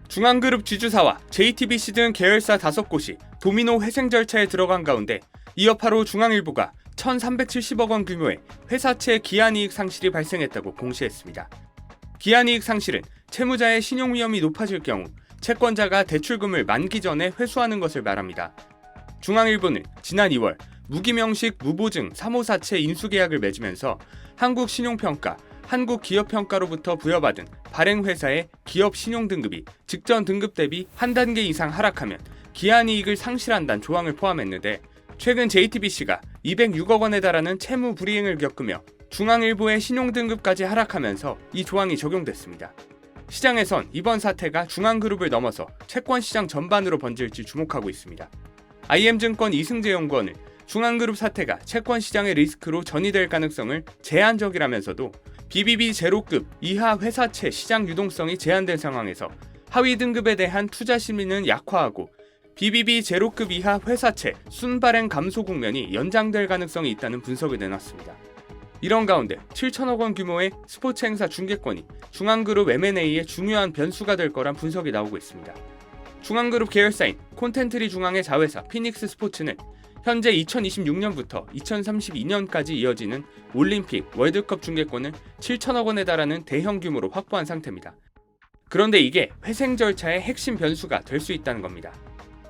중앙그룹 지주사와 JTBC 등 계열사 5곳이 도미노 회생 절차에 들어간 가운데 이 여파로 중앙일보가 1,370억 원 규모의 회사채 기한이익 상실이 발생했다고 공시했습니다. 기한이익 상실은 채무자의 신용 위험이 높아질 경우 채권자가 대출금을 만기 전에 회수하는 것을 말합니다. 중앙일보는 지난 2월 무기명식 무보증 3호사채 인수계약을 맺으면서 한국신용평가, 한국기업평가로부터 부여받은 발행회사의 기업 신용등급이 직전 등급 대비 한 단계 이상 하락하면 기한이익을 상실한다는 조항을 포함했는데 최근 JTBC가 206억 원에 달하는 채무 불이행을 겪으며 중앙일보의 신용등급까지 하락하면서 이 조항이 적용됐습니다. 시장에선 이번 사태가 중앙그룹을 넘어서 채권시장 전반으로 번질지 주목하고 있습니다. IM증권 이승재 연구원은 중앙그룹 사태가 채권시장의 리스크로 전이될 가능성을 제한적이라면서도 BBB 제로급 이하 회사채 시장 유동성이 제한된 상황에서 하위 등급에 대한 투자 심리는 약화하고 BBB 제로급 이하 회사채 순발행 감소 국면이 연장될 가능성이 있다는 분석을 내놨습니다. 이런 가운데 7천억 원 규모의 스포츠 행사 중개권이 중앙그룹 M&A의 중요한 변수가 될 거란 분석이 나오고 있습니다. 중앙그룹 계열사인 콘텐트리 중앙의 자회사 피닉스 스포츠는 현재 2026년부터 2032년까지 이어지는 올림픽, 월드컵 중개권을 7천억 원에 달하는 대형 규모로 확보한 상태입니다. 그런데 이게 회생 절차의 핵심 변수가 될 수 있다는 겁니다.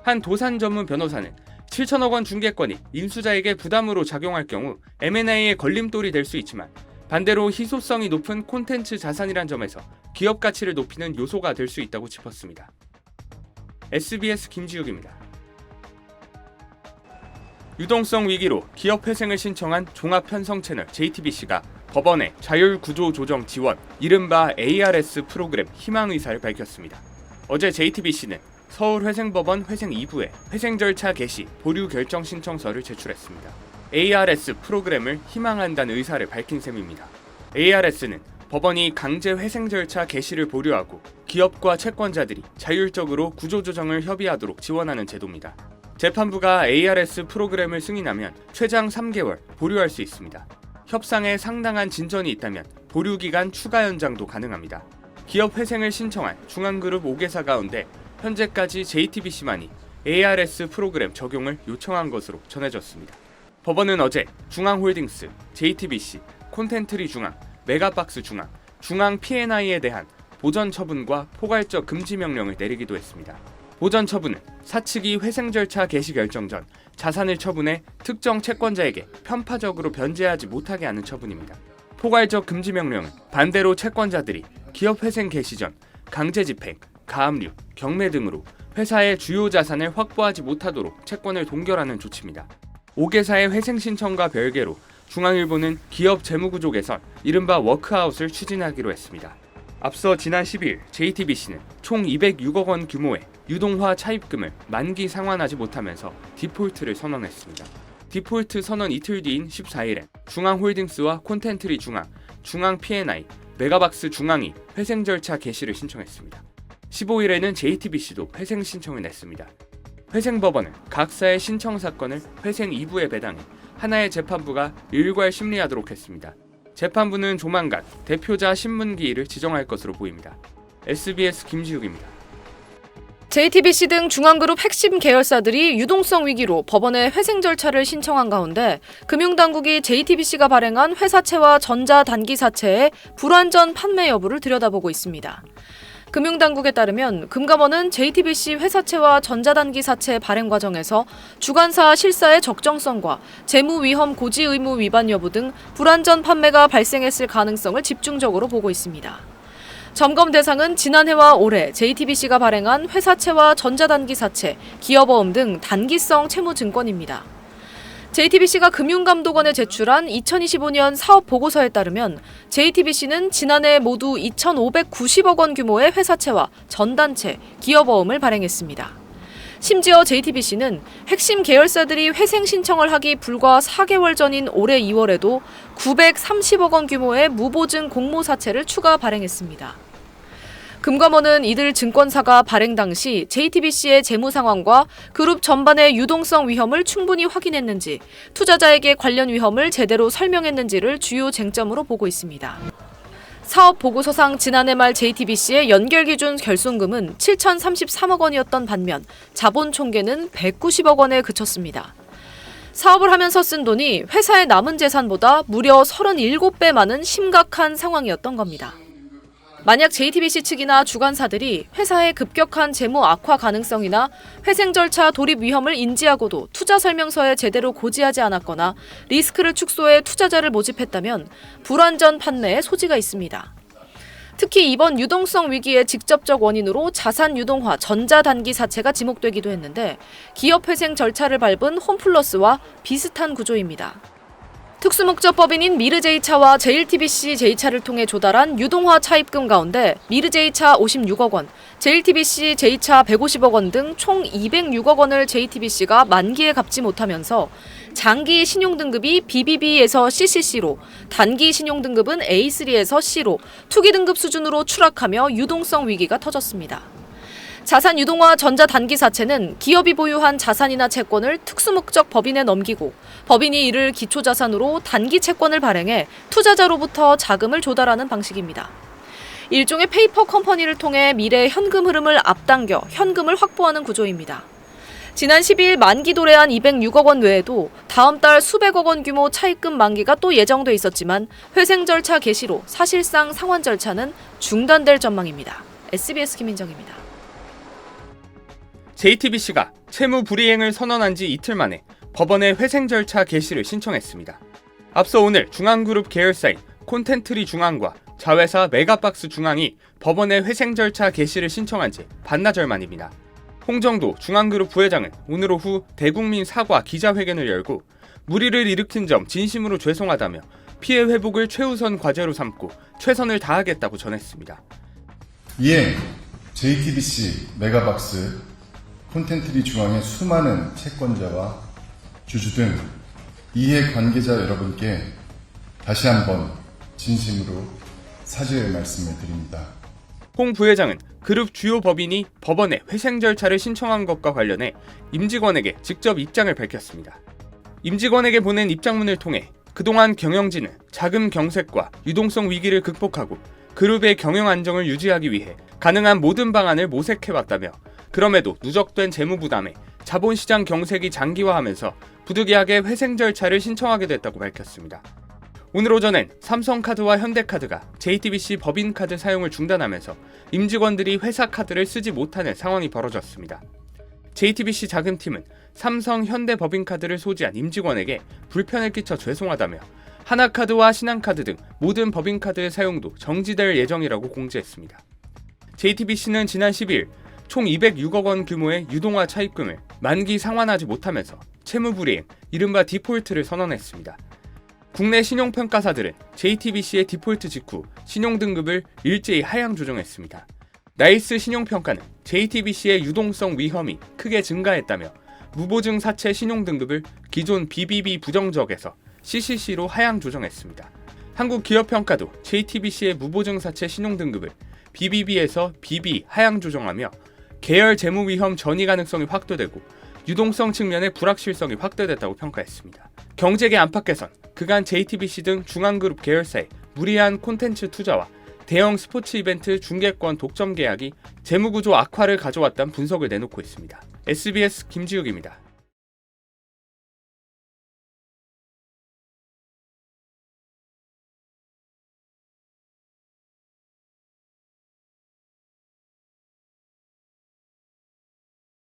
한 도산 전문 변호사는 7천억 원 중개권이 인수자에게 부담으로 작용할 경우 M&A의 걸림돌이 될 수 있지만 반대로 희소성이 높은 콘텐츠 자산이란 점에서 기업 가치를 높이는 요소가 될 수 있다고 짚었습니다. SBS 김지욱입니다. 유동성 위기로 기업 회생을 신청한 종합편성 채널 JTBC가 법원에 자율구조조정 지원, 이른바 ARS 프로그램 희망 의사를 밝혔습니다. 어제 JTBC는 서울회생법원 회생 2부에 회생 절차 개시, 보류 결정 신청서를 제출했습니다. ARS 프로그램을 희망한다는 의사를 밝힌 셈입니다. ARS는 법원이 강제 회생 절차 개시를 보류하고 기업과 채권자들이 자율적으로 구조조정을 협의하도록 지원하는 제도입니다. 재판부가 ARS 프로그램을 승인하면 최장 3개월 보류할 수 있습니다. 협상에 상당한 진전이 있다면 보류 기간 추가 연장도 가능합니다. 기업 회생을 신청한 중앙그룹 5개사 가운데 현재까지 JTBC만이 ARS 프로그램 적용을 요청한 것으로 전해졌습니다. 법원은 어제 중앙홀딩스, JTBC, 콘텐트리 중앙, 메가박스 중앙, 중앙 P&I에 대한 보전 처분과 포괄적 금지 명령을 내리기도 했습니다. 보전 처분은 사측이 회생 절차 개시 결정 전 자산을 처분해 특정 채권자에게 편파적으로 변제하지 못하게 하는 처분입니다. 포괄적 금지 명령은 반대로 채권자들이 기업 회생 개시 전 강제 집행, 가압류, 경매 등으로 회사의 주요 자산을 확보하지 못하도록 채권을 동결하는 조치입니다. 5개사의 회생 신청과 별개로 중앙일보는 기업 재무구조 개선, 이른바 워크아웃을 추진하기로 했습니다. 앞서 지난 10일 JTBC는 총 206억 원 규모의 유동화 차입금을 만기 상환하지 못하면서 디폴트를 선언했습니다. 디폴트 선언 이틀 뒤인 14일엔 중앙홀딩스와 콘텐트리 중앙, 중앙 P&I, 메가박스 중앙이 회생 절차 개시를 신청했습니다. 15일에는 JTBC도 회생 신청을 냈습니다. 회생법원은 각사의 신청 사건을 회생 2부에 배당해 하나의 재판부가 일괄 심리하도록 했습니다. 재판부는 조만간 대표자 신문기일을 지정할 것으로 보입니다. SBS 김지욱입니다. JTBC 등 중앙그룹 핵심 계열사들이 유동성 위기로 법원에 회생 절차를 신청한 가운데 금융당국이 JTBC가 발행한 회사채와 전자단기사채의 불완전 판매 여부를 들여다보고 있습니다. 금융당국에 따르면 금감원은 JTBC 회사채와 전자단기사채 발행 과정에서 주관사 실사의 적정성과 재무위험 고지 의무 위반 여부 등 불완전 판매가 발생했을 가능성을 집중적으로 보고 있습니다. 점검 대상은 지난해와 올해 JTBC가 발행한 회사채와 전자단기사채, 기업어음 등 단기성 채무증권입니다. JTBC가 금융감독원에 제출한 2025년 사업보고서에 따르면 JTBC는 지난해 모두 2,590억 원 규모의 회사채와 전단채, 기업어음을 발행했습니다. 심지어 JTBC는 핵심 계열사들이 회생 신청을 하기 불과 4개월 전인 올해 2월에도 930억 원 규모의 무보증 공모사채를 추가 발행했습니다. 금감원은 이들 증권사가 발행 당시 JTBC의 재무 상황과 그룹 전반의 유동성 위험을 충분히 확인했는지, 투자자에게 관련 위험을 제대로 설명했는지를 주요 쟁점으로 보고 있습니다. 사업 보고서상 지난해 말 JTBC의 연결 기준 결손금은 7,033억 원이었던 반면 자본 총계는 190억 원에 그쳤습니다. 사업을 하면서 쓴 돈이 회사의 남은 재산보다 무려 37배 많은 심각한 상황이었던 겁니다. 만약 JTBC 측이나 주관사들이 회사의 급격한 재무 악화 가능성이나 회생 절차 돌입 위험을 인지하고도 투자 설명서에 제대로 고지하지 않았거나 리스크를 축소해 투자자를 모집했다면 불완전 판매의 소지가 있습니다. 특히 이번 유동성 위기의 직접적 원인으로 자산 유동화 전자단기 사채가 지목되기도 했는데 기업 회생 절차를 밟은 홈플러스와 비슷한 구조입니다. 특수목적법인인 미르제이차와 JTBC 제이차를 통해 조달한 유동화 차입금 가운데 미르제이차 56억 원, JTBC 제이차 150억 원 등 총 206억 원을 JTBC가 만기에 갚지 못하면서 장기 신용등급이 BBB에서 CCC로, 단기 신용등급은 A3에서 C로 투기 등급 수준으로 추락하며 유동성 위기가 터졌습니다. 자산 유동화 전자단기 사채는 기업이 보유한 자산이나 채권을 특수목적 법인에 넘기고 법인이 이를 기초자산으로 단기 채권을 발행해 투자자로부터 자금을 조달하는 방식입니다. 일종의 페이퍼 컴퍼니를 통해 미래의 현금 흐름을 앞당겨 현금을 확보하는 구조입니다. 지난 12일 만기 도래한 206억 원 외에도 다음 달 수백억 원 규모 차입금 만기가 또 예정돼 있었지만 회생 절차 개시로 사실상 상환 절차는 중단될 전망입니다. SBS 김민정입니다. JTBC가 채무 불이행을 선언한 지 이틀 만에 법원에 회생 절차 개시를 신청했습니다. 앞서 오늘 중앙그룹 계열사인 콘텐트리 중앙과 자회사 메가박스 중앙이 법원에 회생 절차 개시를 신청한 지 반나절 만입니다. 홍정도 중앙그룹 부회장은 오늘 오후 대국민 사과 기자회견을 열고 무리를 일으킨 점 진심으로 죄송하다며 피해 회복을 최우선 과제로 삼고 최선을 다하겠다고 전했습니다. 이에 JTBC 메가박스 콘텐트리 중앙의 수많은 채권자와 주주 등 이해 관계자 여러분께 다시 한번 진심으로 사죄의 말씀을 드립니다. 홍 부회장은 그룹 주요 법인이 법원에 회생 절차를 신청한 것과 관련해 임직원에게 직접 입장을 밝혔습니다. 임직원에게 보낸 입장문을 통해 그동안 경영진은 자금 경색과 유동성 위기를 극복하고 그룹의 경영 안정을 유지하기 위해 가능한 모든 방안을 모색해왔다며 그럼에도 누적된 재무 부담에 자본시장 경색이 장기화하면서 부득이하게 회생 절차를 신청하게 됐다고 밝혔습니다. 오늘 오전엔 삼성카드와 현대카드가 JTBC 법인카드 사용을 중단하면서 임직원들이 회사 카드를 쓰지 못하는 상황이 벌어졌습니다. JTBC 자금팀은 삼성, 현대 법인카드를 소지한 임직원에게 불편을 끼쳐 죄송하다며 하나카드와 신한카드 등 모든 법인카드의 사용도 정지될 예정이라고 공지했습니다. JTBC는 지난 12일 총 206억 원 규모의 유동화 차입금을 만기 상환하지 못하면서 채무불이행, 이른바 디폴트를 선언했습니다. 국내 신용평가사들은 JTBC의 디폴트 직후 신용등급을 일제히 하향 조정했습니다. 나이스 신용평가는 JTBC의 유동성 위험이 크게 증가했다며 무보증 사채 신용등급을 기존 BBB 부정적에서 CCC로 하향 조정했습니다. 한국기업평가도 JTBC의 무보증 사채 신용등급을 BBB에서 BB 하향 조정하며 계열 재무 위험 전이 가능성이 확대되고 유동성 측면의 불확실성이 확대됐다고 평가했습니다. 경제계 안팎에선 그간 JTBC 등 중앙그룹 계열사의 무리한 콘텐츠 투자와 대형 스포츠 이벤트 중계권 독점 계약이 재무구조 악화를 가져왔다는 분석을 내놓고 있습니다. SBS 김지욱입니다.